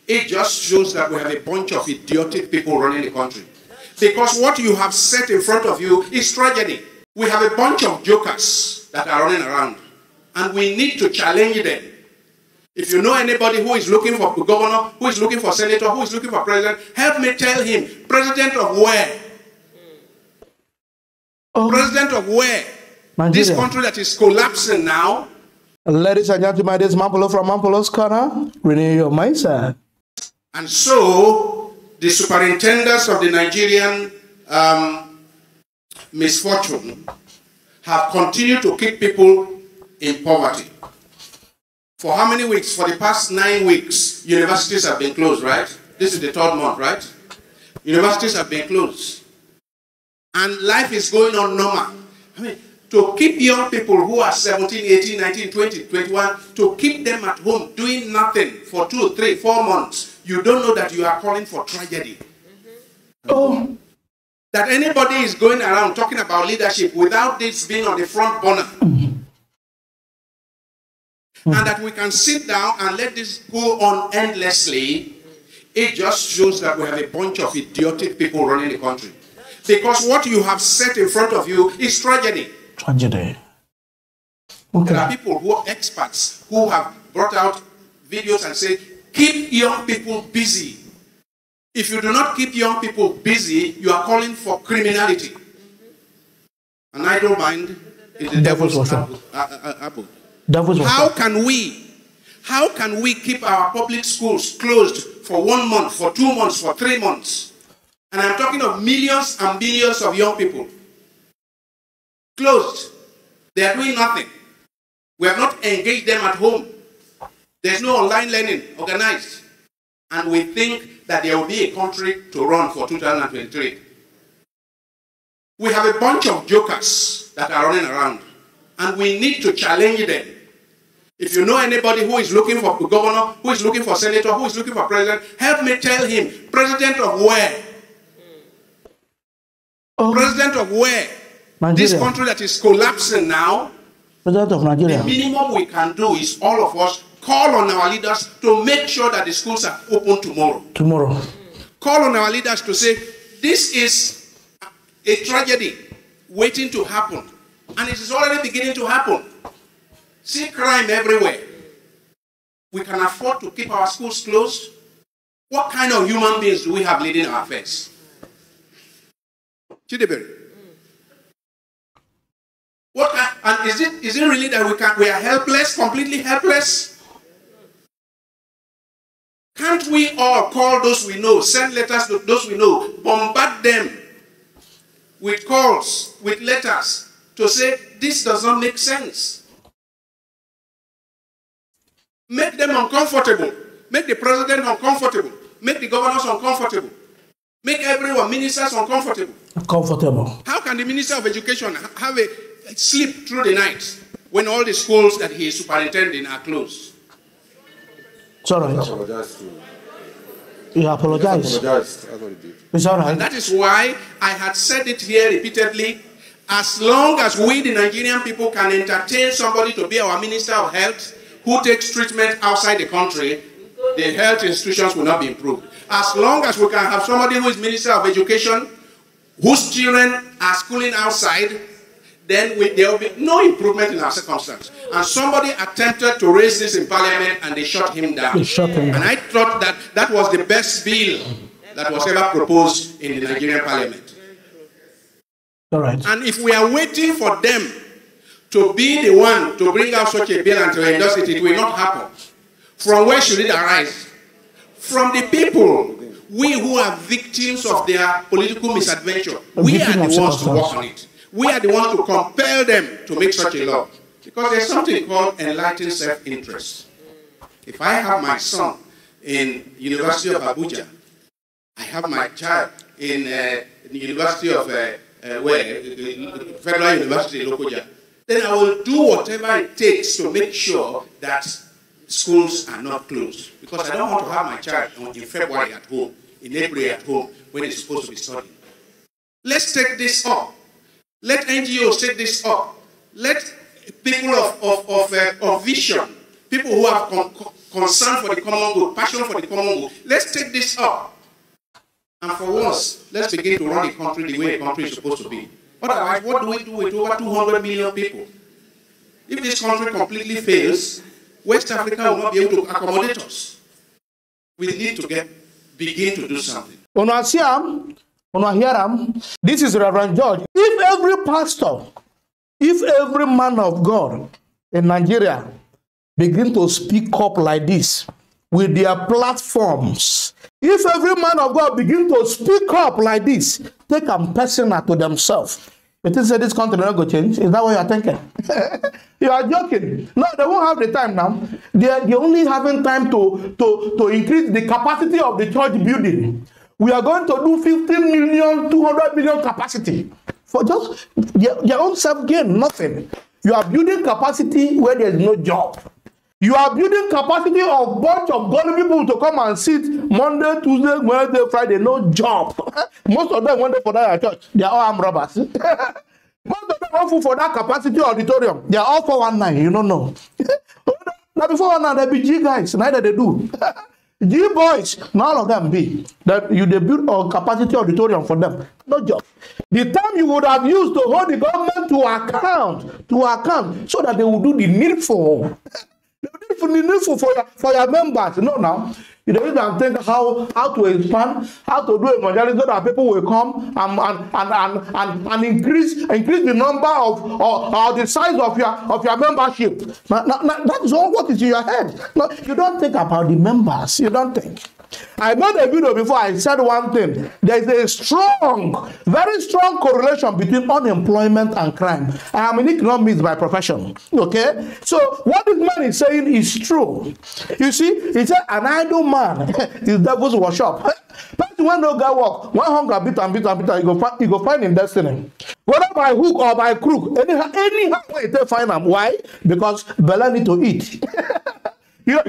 it just shows that we have a bunch of idiotic people running the country. Because what you have set in front of you is tragedy. We have a bunch of jokers that are running around, and we need to challenge them. If you know anybody who is looking for governor, who is looking for senator, who is looking for president, help me tell him, president of where? President of where? Nigeria. This country that is collapsing now. Ladies and gentlemen, this is Mampolo from Mampolo's Corner. Renew your mindset. And so, the superintendents of the Nigerian misfortune have continued to keep people in poverty. For how many weeks? For the past 9 weeks, universities have been closed, right? This is the 3rd month, right? Universities have been closed. And life is going on normal. I mean, to keep young people who are 17, 18, 19, 20, 21, to keep them at home doing nothing for 2, 3, 4 months, you don't know that you are calling for tragedy. Oh, that anybody is going around talking about leadership without this being on the front burner. And that we can sit down and let this go on endlessly, it just shows that we have a bunch of idiotic people running the country. Because what you have set in front of you is tragedy. Tragedy. Okay. There are people who are experts who have brought out videos and say, keep young people busy. If you do not keep young people busy, you are calling for criminality. An idle mind is the devil's apple. How can we keep our public schools closed for 1 month, for 2 months, for 3 months? And I'm talking of millions and billions of young people. Closed. They are doing nothing. We have not engaged them at home. There's no online learning organized. And we think that there will be a country to run for 2023. We have a bunch of jokers that are running around. And we need to challenge them. If you know anybody who is looking for governor, who is looking for senator, who is looking for president, help me tell him, president of where? President of where? Nigeria. This country that is collapsing now. President of Nigeria. The minimum we can do is all of us call on our leaders to make sure that the schools are open tomorrow. Call on our leaders to say, this is a tragedy waiting to happen. And it is already beginning to happen. See crime everywhere. We can afford to keep our schools closed. What kind of human beings do we have leading our affairs? Chidebere. And is it really that we are helpless, completely helpless? Can't we all call those we know, send letters to those we know, bombard them with calls, with letters, to say, this does not make sense. Make them uncomfortable. Make the president uncomfortable. Make the governors uncomfortable. Make everyone, ministers, uncomfortable. Uncomfortable. How can the Minister of Education have a sleep through the night when all the schools that he is superintending are closed? It's all right. You apologize. It's all right. And that is why I had said it here repeatedly. As long as we, the Nigerian people, can entertain somebody to be our Minister of Health who takes treatment outside the country, the health institutions will not be improved. As long as we can have somebody who is Minister of Education, whose children are schooling outside, then there will be no improvement in our circumstances. And somebody attempted to raise this in Parliament and they shut him down. And I thought that that was the best bill that was ever proposed in the Nigerian Parliament. All right. And if we are waiting for them to be the one to bring out such a bill and to endorse it, it will not happen. From where should it arise? From the people. We who are victims of their political misadventure. We are the ones to work on it. We are the ones to compel them to make such a law. Because there's something called enlightened self-interest. If I have my son in University of Abuja, I have my child in the University of Federal University Lokoja, then I will do whatever it takes to make sure that schools are not closed. Because I don't want to have my child in February at home, in April at home, when it's supposed to be studying. Let's take this up. Let NGOs take this up. Let people of vision, people who have concern for the common good, passion for the common good. Let's take this up. And for once, let's begin to run the country the way a country is supposed to be. Otherwise, what do we do with over 200 million people? If this country completely fails, West Africa will not be able to accommodate us. We need to begin to do something. This is Reverend George. If every pastor, if every man of God in Nigeria begin to speak up like this with their platforms, if every man of God begin to speak up like this, take them personal to themselves, you think say this country not going to change? Is that what you are thinking? You are joking. No, they won't have the time now. They're only having time to increase the capacity of the church building. We are going to do 15 million, 200 million capacity for just their own self-gain, nothing. You are building capacity where there is no job. You are building capacity of a bunch of godly people to come and sit Monday, Tuesday, Wednesday, Friday, no job. Most of them went for that church. They are all armed robbers. Most of them want for that capacity auditorium. They are all 419, you don't know. Now before 419, they be G guys, neither they do. G boys, none of them be. That you build a capacity auditorium for them. No job. The time you would have used to hold the government to account, so that they will do the needful. For your members. No, now you don't even think how to expand, how to do evangelism so that people will come and increase the number of the size of your membership. Now, that is all what is in your head. No, you don't think about the members. You don't think. I made a video before. I said one thing. There is a strong, very strong correlation between unemployment and crime. I am an economist by profession. Okay? So what this man is saying is true. You see, he said an idle man is devil's workshop. But when no guy work, one hunger beat and you go find in destiny. Whether by hook or by crook, anyhow way they find them. Why? Because Bella need to eat. You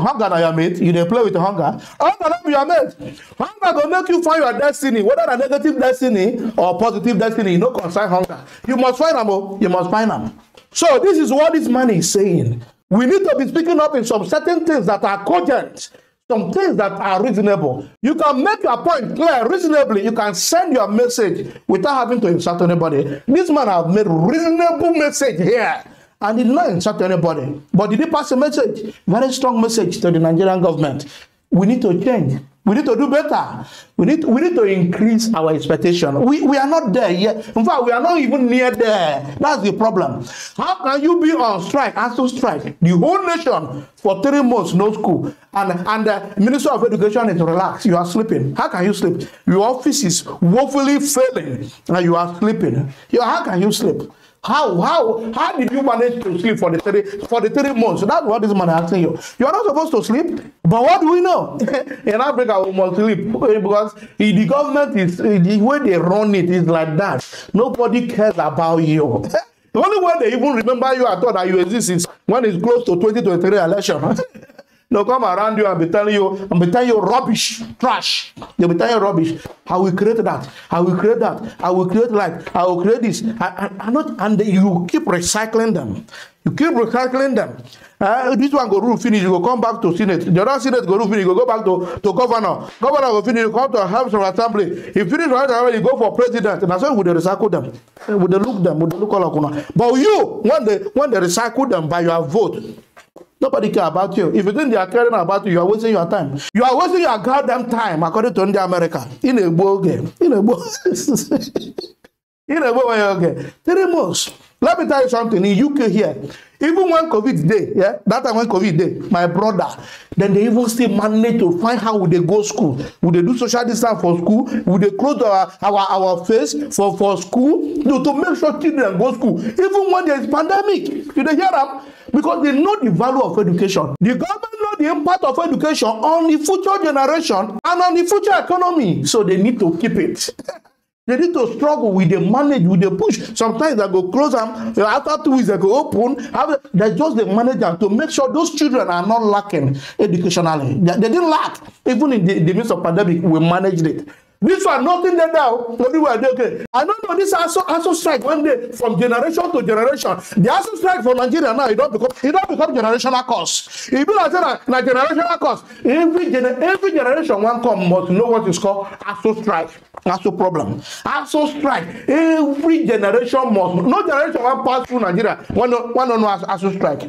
hunger na your mate, you dey play with hunger. Hunger not be your mate. Hunger go make you find your destiny, whether a negative destiny or positive destiny, you no concern hunger. You must find them, you must find them. So this is what this man is saying. We need to be speaking up in some certain things that are cogent, some things that are reasonable. You can make your point clear reasonably. You can send your message without having to insult anybody. This man has made reasonable message here. And did not insult anybody. But did he pass a message? Very strong message to the Nigerian government. We need to change. We need to do better. We need to increase our expectation. We are not there yet. In fact, we are not even near there. That's the problem. How can you be on strike, ASU strike? The whole nation for 3 months, no school. And the Minister of Education is relaxed. You are sleeping. How can you sleep? Your office is woefully failing and you are sleeping. How can you sleep? How did you manage to sleep for the 3 months? That's what this man is asking you. You are not supposed to sleep. But what do we know? In Africa, we must sleep because the government is the way they run it is like that. Nobody cares about you. The only way they even remember you at all that you exist is when it's close to 2023 election. They'll come around you and be telling you rubbish, trash. They'll be telling you rubbish. I will create that. I will create that. I will create light. I will create this. And you keep recycling them. You keep recycling them. This one go rule finish. You go come back to Senate. The other Senate go rule finish. You go back to governor. Governor go finish. You come to House of Assembly. If finish right away, you go for president. And that's why we recycle them. We look them. We look all of. But you, when they recycle them by your vote. Nobody care about you. If you think they are caring about you, you are wasting your time. You are wasting your goddamn time, according to India America. In a ball game. In a ball. In a ball game. 3 months. Let me tell you something. In UK here, even when COVID day, yeah, that time when COVID day, my brother, then they even still manage to find how would they go school. Would they do social distance for school? Would they close our face for school? No, to make sure children go school. Even when there is pandemic. Did they hear them? Because they know the value of education. The government know the impact of education on the future generation and on the future economy. So they need to keep it. They need to struggle with the manage, with the push. Sometimes they go close them. After 2 weeks, they go open. They just the manage them to make sure those children are not lacking educationally. They didn't lack. Even in the midst of pandemic, we managed it. This one, nothing there now. Everywhere they okay. I don't know. This also strike one day from generation to generation. The also strike for Nigeria now. It don't become generational cause. It be like na generational cause. Every generation one come must know what is called also strike. Also problem. Also strike. Every generation must. No generation one pass through Nigeria. One no also strike.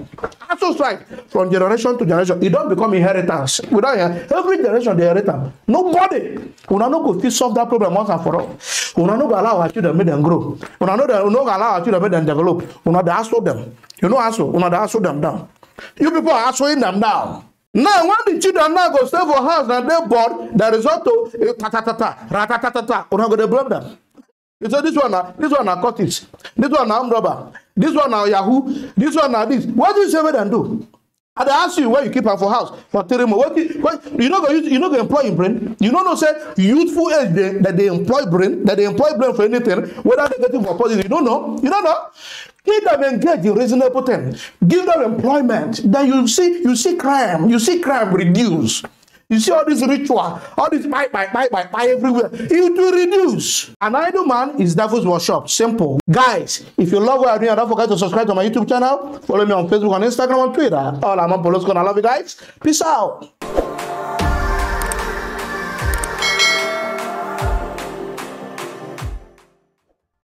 Also strike from generation to generation. It don't become inheritance. Without every generation they inherit. Nobody. Una no go fit solve that problem once and for all. Una no go allow our children make them grow. Una no go allow our children make them develop. Una dey hustle them. You know hustle. Una dey hustle them down. You people are hustling them down. Now when the children now go stay for house and they bored, the result to ta-ta-ta-ta, una go dey blame them. You say this one na Curtis, this one na robber, this one na Yahoo, this one na this. What do you say make them do? And they ask you where you keep her for house for 3 months. You know go employ in brain. You know say youthful age that they employ brain for anything, whether they get it for positive. You don't know. Keep them engaged in reasonable things. Give them employment. Then you see crime reduce. You see all this ritual, all this buy everywhere. It will reduce. An idle man is devil's workshop. Simple. Guys, if you love what I'm doing, don't forget to subscribe to my YouTube channel. Follow me on Facebook, on Instagram, on Twitter. All I'm on Polosco, and I love you guys. Peace out.